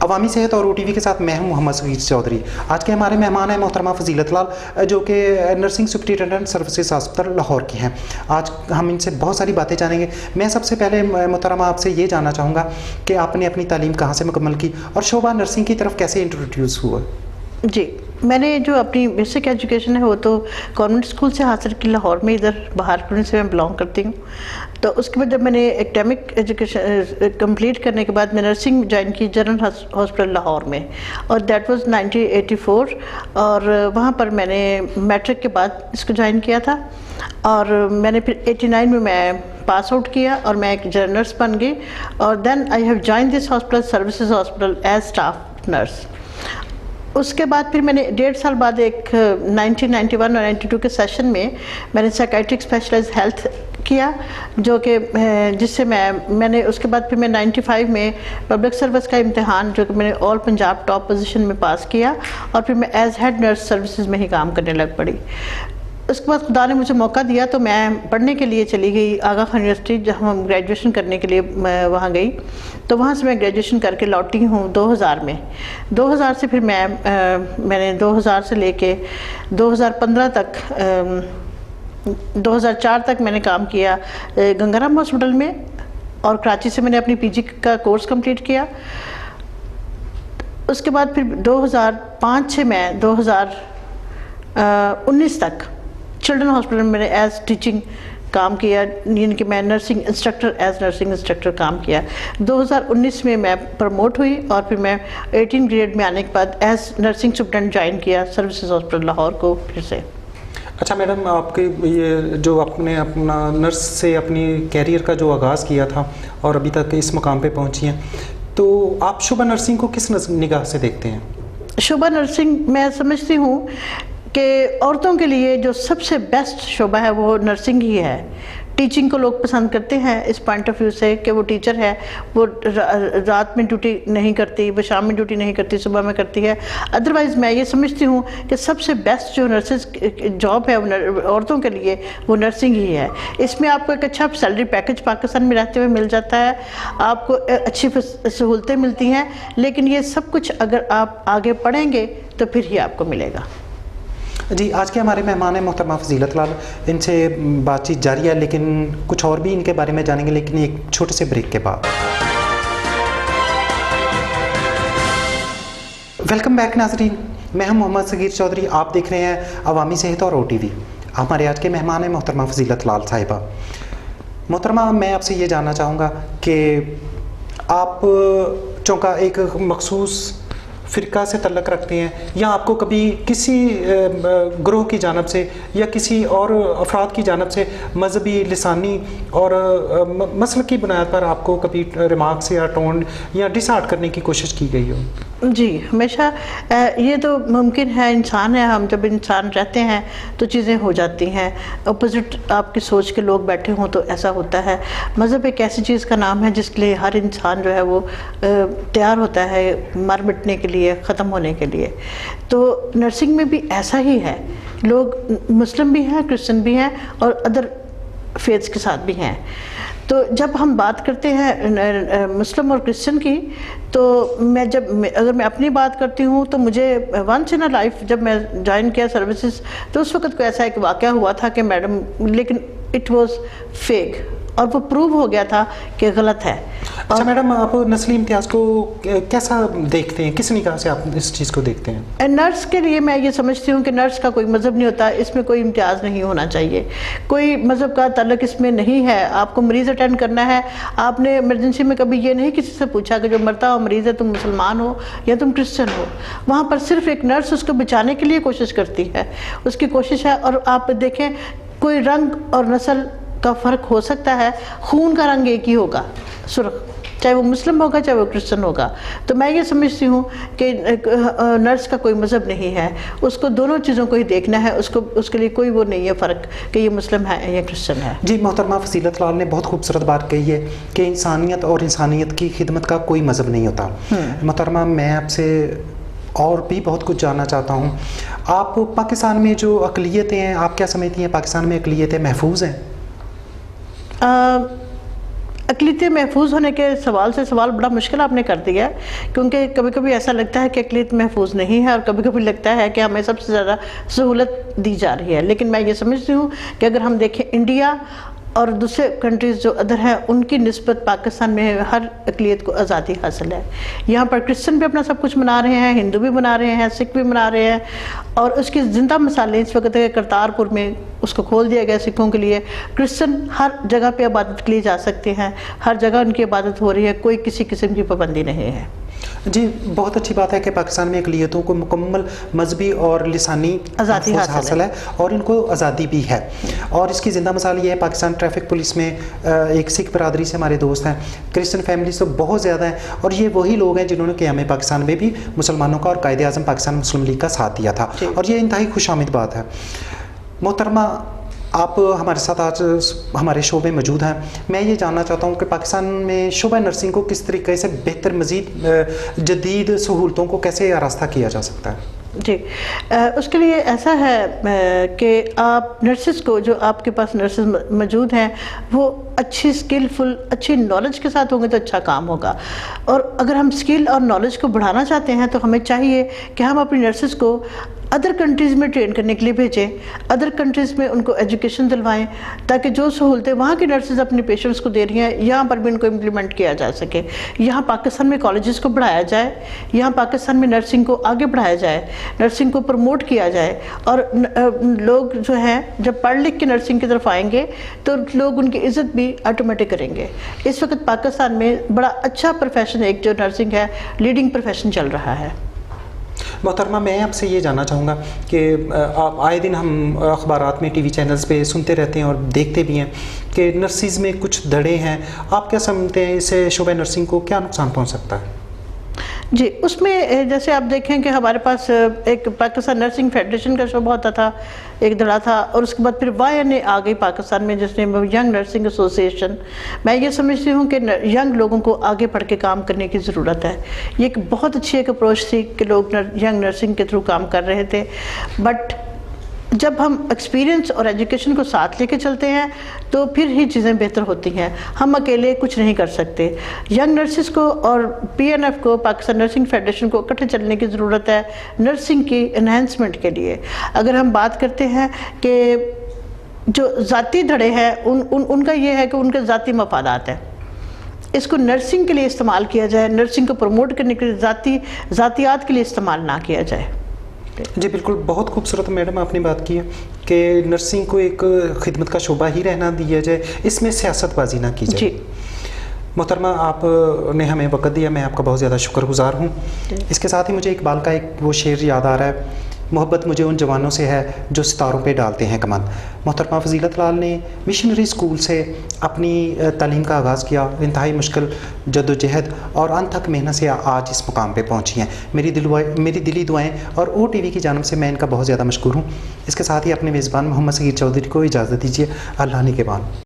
عوامی صحت اور OTV کے ساتھ میں ہوں محمد صغیر چودھری. آج کے ہمارے مہمان ہیں محترمہ فضیلت لال جو کہ nursing superintendent services hospital Lahore کی ہیں. آج ہم ان سے بہت ساری باتیں جانیں گے. میں سب سے پہلے محترمہ آپ سے یہ جاننا چاہوں گا کہ آپ نے اپنی تعلیم کہاں سے مکمل کی اور شعبہ نرسنگ کی طرف کیسے انٹروڈیوس ہوا؟ جی، میں نے جو اپنی بیسک ایجوکیشن ہے وہ تو گورنمنٹ اسکول سے حاصل کی لاہور میں، ادھر بہارپور سے میں بلانگ کرتی ہوں. تو اس کے بعد جب میں نے ایکڈیمک ایجوکیشن کمپلیٹ کرنے کے بعد میں نرسنگ جوائن کی جنرل ہاسپٹل لاہور میں، اور دیٹ واز 1984. اور وہاں پر میں نے میٹرک کے بعد اس کو جوائن کیا تھا، اور میں نے پھر 89 میں پاس آؤٹ کیا اور میں ایک جنرل نرس بن گئی. اور then I have join this hospital services hospital as staff nurse. اس کے بعد پھر میں نے 1.5 سال بعد ایک 1991 اور 92 کے سیشن میں نے سائیکائٹرک اسپیشلائز ہیلتھ کیا، جو کہ جس سے میں نے اس کے بعد پھر میں 95 میں پبلک سروس کا امتحان جو کہ میں نے آل پنجاب ٹاپ پوزیشن میں پاس کیا، اور پھر میں ایز ہیڈ نرس سروسز میں ہی کام کرنے لگ پڑی. اس کے بعد خدا نے مجھے موقع دیا تو میں پڑھنے کے لیے چلی گئی آغا خان یونیورسٹی، جہاں ہم گریجویشن کرنے کے لیے میں وہاں گئی. تو وہاں سے میں گریجویشن کر کے لوٹی ہوں 2000 میں. 2000 سے پھر میں نے 2000 سے لے کے 2015 تک 2004 تک میں نے کام کیا گنگارام ہاسپٹل میں، اور کراچی سے میں نے اپنی PG کا کورس کمپلیٹ کیا. اس کے بعد پھر 2005 سے میں 2019 تک چلڈرن ہاسپٹل میں نے ایز ٹیچنگ کام کیا، یعنی کہ میں نرسنگ انسٹرکٹر کام کیا. 2019 میں پروموٹ ہوئی، اور پھر میں 18 گریڈ میں آنے کے بعد ایز نرسنگ سپرنٹینڈنٹ جوائن کیا سروسز ہاسپٹل لاہور کو پھر سے. اچھا میڈم، آپ کے یہ جو آپ نے اپنا نرس سے اپنی کیریئر کا جو آغاز کیا تھا اور ابھی تک اس مقام پہ پہنچی ہیں، تو آپ شعبہ نرسنگ کو کس نگاہ سے دیکھتے ہیں؟ شعبہ نرسنگ میں سمجھتی ہوں کہ عورتوں کے لیے جو سب سے بیسٹ شعبہ ہے وہ نرسنگ ہی ہے. ٹیچنگ کو لوگ پسند کرتے ہیں اس پوائنٹ آف ویو سے کہ وہ ٹیچر ہے، وہ رات میں ڈیوٹی نہیں کرتی، وہ شام میں ڈیوٹی نہیں کرتی، صبح میں کرتی ہے. ادروائز میں یہ سمجھتی ہوں کہ سب سے بیسٹ جو نرسز جاب ہے عورتوں کے لیے وہ نرسنگ ہی ہے. اس میں آپ کو ایک اچھا سیلری پیکج پاکستان میں رہتے ہوئے مل جاتا ہے، آپ کو اچھی سہولتیں ملتی ہیں، لیکن یہ سب کچھ اگر آپ آگے پڑھیں گے تو پھر ہی آپ کو ملے گا. جی، آج کے ہمارے مہمان ہیں محترمہ فضیلت لال. ان سے بات چیت جاری ہے، لیکن کچھ اور بھی ان کے بارے میں جانیں گے، لیکن ایک چھوٹے سے بریک کے بعد. ویلکم بیک ناظرین، میں ہوں محمد صغیر چودھری. آپ دیکھ رہے ہیں عوامی صحت اور OTV. ہمارے آج کے مہمان ہیں محترمہ فضیلت لال صاحبہ. محترمہ، میں آپ سے یہ جاننا چاہوں گا کہ آپ چونکہ ایک مخصوص فرقہ سے تعلق رکھتے ہیں، یا آپ کو کبھی کسی گروہ کی جانب سے یا کسی اور افراد کی جانب سے مذہبی، لسانی اور مسلک کی بنیاد پر آپ کو کبھی ریمارکس یا ٹون یا ڈس آرٹ کرنے کی کوشش کی گئی ہو؟ جی، ہمیشہ یہ تو ممکن ہے، انسان ہے، ہم جب انسان رہتے ہیں تو چیزیں ہو جاتی ہیں. اپوزٹ آپ کی سوچ کے لوگ بیٹھے ہوں تو ایسا ہوتا ہے. مذہب ایک ایسی چیز کا نام ہے جس کے لیے ہر انسان جو ہے وہ تیار ہوتا ہے مر مٹنے کے لیے، ختم ہونے کے لیے. تو نرسنگ میں بھی ایسا ہی ہے. لوگ مسلم بھی ہیں، کرسچن بھی ہیں، اور ادر فیتھس کے ساتھ بھی ہیں. تو جب ہم بات کرتے ہیں مسلم اور کرسچن کی، تو اگر میں اپنی بات کرتی ہوں تو مجھے ونس ان اے لائف جب میں جوائن کیا سروسز، تو اس وقت کو ایسا ایک واقعہ ہوا تھا کہ میڈم، لیکن اٹ واز فیک، اور وہ پروو ہو گیا تھا کہ غلط ہے. اچھا میڈم، آپ نسلی امتیاز کو کیسا دیکھتے ہیں؟ کس نگاہ سے آپ اس چیز کو دیکھتے ہیں؟ نرس کے لیے میں یہ سمجھتی ہوں کہ نرس کا کوئی مذہب نہیں ہوتا، اس میں کوئی امتیاز نہیں ہونا چاہیے، کوئی مذہب کا تعلق اس میں نہیں ہے. آپ کو مریض اٹینڈ کرنا ہے، آپ نے ایمرجنسی میں کبھی یہ نہیں کسی سے پوچھا کہ جو مرتا ہوا مریض ہے تم مسلمان ہو یا تم کرسچن ہو. وہاں پر صرف ایک نرس اس کو بچانے کے لیے کوشش کرتی ہے، اس کی کوشش ہے. اور آپ دیکھیں، کوئی رنگ اور نسل کا فرق ہو سکتا ہے، خون کا رنگ ایک ہی ہوگا، سرخ، چاہے وہ مسلم ہوگا چاہے وہ کرسچن ہوگا. تو میں یہ سمجھتی ہوں کہ نرس کا کوئی مذہب نہیں ہے، اس کو دونوں چیزوں کو ہی دیکھنا ہے. اس کے لیے کوئی وہ نہیں ہے فرق کہ یہ مسلم ہے یا کرسچن ہے. جی، محترمہ فضیلت لال نے بہت خوبصورت بات کہی ہے کہ انسانیت اور انسانیت کی خدمت کا کوئی مذہب نہیں ہوتا. محترمہ، میں آپ سے اور بھی بہت کچھ جاننا چاہتا ہوں. آپ پاکستان میں جو اقلیتیں ہیں، آپ کیا سمجھتی ہیں پاکستان میں اقلیتیں محفوظ ہیں؟ اقلیتیں محفوظ ہونے کے سوال سے سوال بڑا مشکل آپ نے کر دیا ہے، کیونکہ کبھی کبھی ایسا لگتا ہے کہ اقلیت محفوظ نہیں ہے، اور کبھی کبھی لگتا ہے کہ ہمیں سب سے زیادہ سہولت دی جا رہی ہے. لیکن میں یہ سمجھتی ہوں کہ اگر ہم دیکھیں انڈیا اور دوسرے کنٹریز جو ادر ہیں ان کی نسبت پاکستان میں ہر اقلیت کو آزادی حاصل ہے. یہاں پر کرسچن بھی اپنا سب کچھ منا رہے ہیں، ہندو بھی منا رہے ہیں، سکھ بھی منا رہے ہیں، اور اس کی زندہ مثالیں اس وقت ہے. کرتارپور میں اس کو کھول دیا گیا سکھوں کے لیے. کرسچن ہر جگہ پہ عبادت کے لیے جا سکتے ہیں، ہر جگہ ان کی عبادت ہو رہی ہے، کوئی کسی قسم کی پابندی نہیں ہے. جی بہت اچھی بات ہے کہ پاکستان میں اقلیتوں کو مکمل مذہبی اور لسانی آزادی حاصل ہے اور ان کو آزادی بھی ہے. اور اس کی زندہ مثال یہ ہے پاکستان ٹریفک پولیس میں ایک سکھ برادری سے ہمارے دوست ہیں. کرسچن فیملیز تو بہت زیادہ ہیں، اور یہ وہی لوگ ہیں جنہوں نے قیام پاکستان میں بھی مسلمانوں کا اور قائد اعظم پاکستان مسلم لیگ کا ساتھ دیا تھا، اور یہ انتہائی خوش آمد بات ہے. محترمہ آپ ہمارے ساتھ آج ہمارے شعبے موجود ہیں. میں یہ جاننا چاہتا ہوں کہ پاکستان میں شعبہ نرسنگ کو کس طریقے سے بہتر مزید جدید سہولتوں کو کیسے آراستہ کیا جا سکتا ہے؟ جی اس کے لیے ایسا ہے کہ آپ نرسز کو، جو آپ کے پاس نرسز موجود ہیں، وہ اچھی اسکلفل، اچھی نالج کے ساتھ ہوں گے تو اچھا کام ہوگا. اور اگر ہم اسکل اور نالج کو بڑھانا چاہتے ہیں تو ہمیں چاہیے کہ ہم اپنی نرسز کو ادر کنٹریز میں ٹرین کرنے کے لیے بھیجیں، ادر کنٹریز میں ان کو ایجوکیشن دلوائیں، تاکہ جو سہولتیں وہاں کی نرسز اپنے پیشنٹس کو دے رہی ہیں یہاں پر بھی ان کو امپلیمنٹ کیا جا سکے. یہاں پاکستان میں کالجز کو بڑھایا جائے، یہاں پاکستان میں نرسنگ کو آگے بڑھایا جائے، نرسنگ کو پروموٹ کیا جائے. اور لوگ جو ہیں جب پڑھ لکھ کے نرسنگ کی طرف آئیں گے تو لوگ ان کی عزت بھی آٹومیٹک کریں گے. اس وقت پاکستان میں بڑا اچھا پروفیشن ایک جو نرسنگ ہے، لیڈنگ پروفیشن چل رہا ہے. محترمہ میں آپ سے یہ جاننا چاہوں گا کہ آپ آئے دن ہم اخبارات میں، ٹی وی چینلز پہ سنتے رہتے ہیں اور دیکھتے بھی ہیں کہ نرسز میں کچھ دھڑے ہیں. آپ کیا سمجھتے ہیں اس سے شعبہ نرسنگ کو کیا نقصان پہنچ سکتا ہے؟ جی اس میں جیسے آپ دیکھیں کہ ہمارے پاس ایک پاکستان نرسنگ فیڈریشن کا شعبہ ہوتا تھا، ایک دھڑا تھا، اور اس کے بعد پھر YNA آ گئی پاکستان میں، جس نے ینگ نرسنگ ایسوسیشن. میں یہ سمجھتی ہوں کہ ینگ لوگوں کو آگے بڑھ کے کام کرنے کی ضرورت ہے. یہ ایک بہت اچھی ایک اپروچ تھی کہ لوگ ینگ نرسنگ کے تھرو کام کر رہے تھے. بٹ جب ہم ایکسپیرینس اور ایجوکیشن کو ساتھ لے کے چلتے ہیں تو پھر ہی چیزیں بہتر ہوتی ہیں. ہم اکیلے کچھ نہیں کر سکتے. ینگ نرسز کو اور PNF کو، پاکستان نرسنگ فیڈریشن کو اکٹھے چلنے کی ضرورت ہے نرسنگ کی انہینسمنٹ کے لیے. اگر ہم بات کرتے ہیں کہ جو ذاتی دھڑے ہیں ان کا یہ ہے کہ ان کے ذاتی مفادات ہیں، اس کو نرسنگ کے لیے استعمال کیا جائے، نرسنگ کو پروموٹ کرنے کے لیے ذاتیات کے لیے استعمال نہ کیا جائے. جی بالکل، بہت خوبصورت میڈم آپ نے بات کی ہے کہ نرسنگ کو ایک خدمت کا شعبہ ہی رہنا دیا جائے، اس میں سیاست بازی نہ کی جائے. جی محترمہ آپ نے ہمیں وقت دیا، میں آپ کا بہت زیادہ شکر گزار ہوں. اس کے ساتھ ہی مجھے اقبال کا ایک وہ شعر یاد آ رہا ہے، محبت مجھے ان جوانوں سے ہے جو ستاروں پہ ڈالتے ہیں کمان. محترمہ فضیلت لال نے مشنری اسکول سے اپنی تعلیم کا آغاز کیا، انتہائی مشکل جد و جہد اور انتھک محنت سے آج اس مقام پہ پہنچی ہیں. میری دلی دعائیں اور OTV کی جانب سے میں ان کا بہت زیادہ مشکور ہوں. اس کے ساتھ ہی اپنے میزبان محمد صغیر چودھری کو اجازت دیجیے. اللہ نے کے بان.